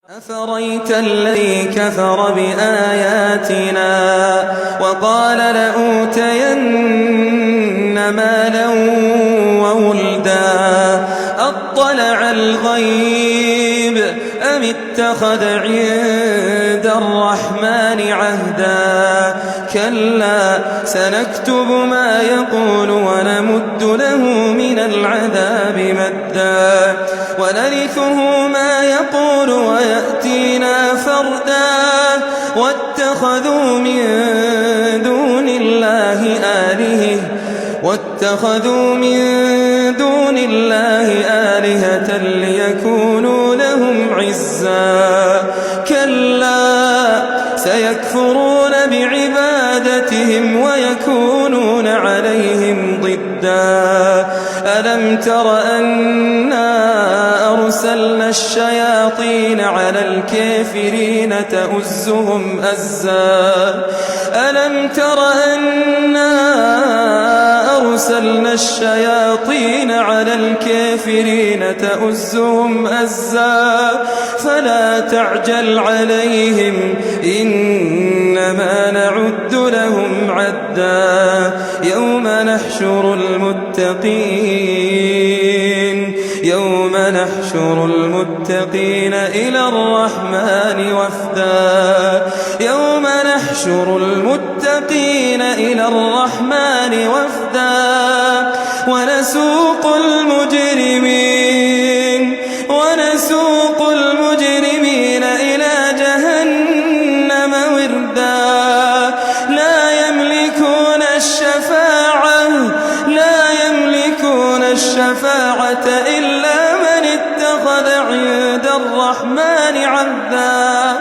أفريت الذي كفر بآياتنا وقال لأوتين مالا وولدا أطلع الغيب أم اتخذ عند الرحمن عهدا كلا سنكتب ما يقول ونمد له من العذاب مدا ونرثه ما يقول ويأتينا فردا واتخذوا من دون الله آلهة ليكونوا لهم عزا كلا سيكفرون بعبادتهم ويكونون عليهم ضدا ألم تر أنا أرسلنا الشياطين على الكافرين تؤزهم أزا ألم تر أنا أرسلنا الشياطين على الكافرين تؤزهم أزا فلا تعجل عليهم إنما نعد لهم عدا يوم نحشر المتقين إلى الرحمن وفدا ونسوق المجرمين إلى جهنم وردا لا يملكون الشفاعة إلا من اتخذ عند الرحمن عهدا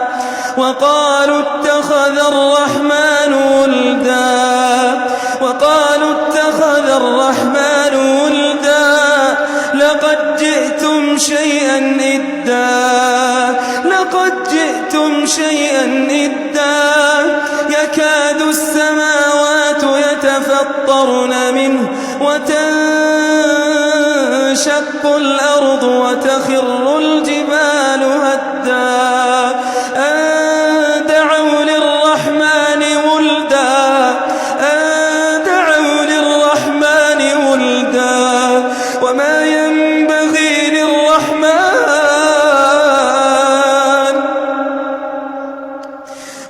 وقالوا اتخذ الرحمن ولدا لقد جئتم شيئا إدا يكاد السماوات يتفطرن منه وتنشق الأرض وتخر الجبال هدا أن دعوا للرحمن ولدا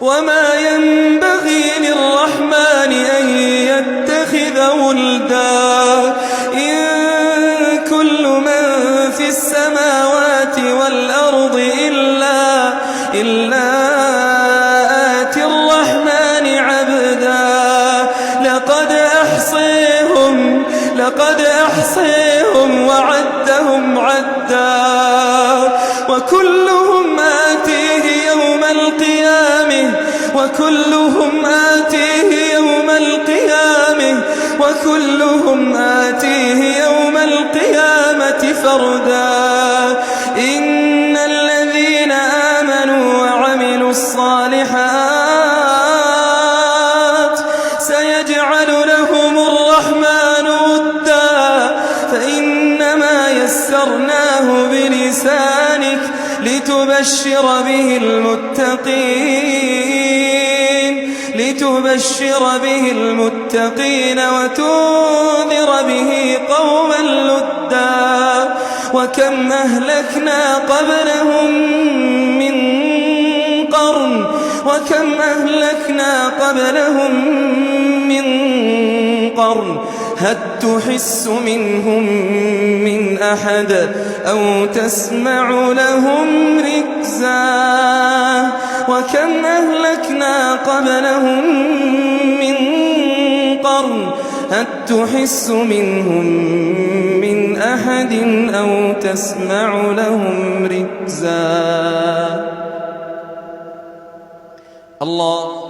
وما ينبغي للرحمن أن يتخذ ولدا إن كل من في السماوات والأرض إلا آتي الرحمن عبدا لقد أحصيهم وعدهم عدا وكلهم آتيه يوم القيامة فردا إن الذين آمنوا وعملوا الصالحات سيجعل لهم الرحمن ودا فإنما يسرناه بلسانك لتبشر به المتقين وتنذر به قوما لدا وكم أهلكنا قبلهم من قرن هل تحس منهم من أحد أو تسمع لهم ركزا وكم أهلكنا قبلهم من قرن هل تحس منهم من أحد أو تسمع لهم ركزا الله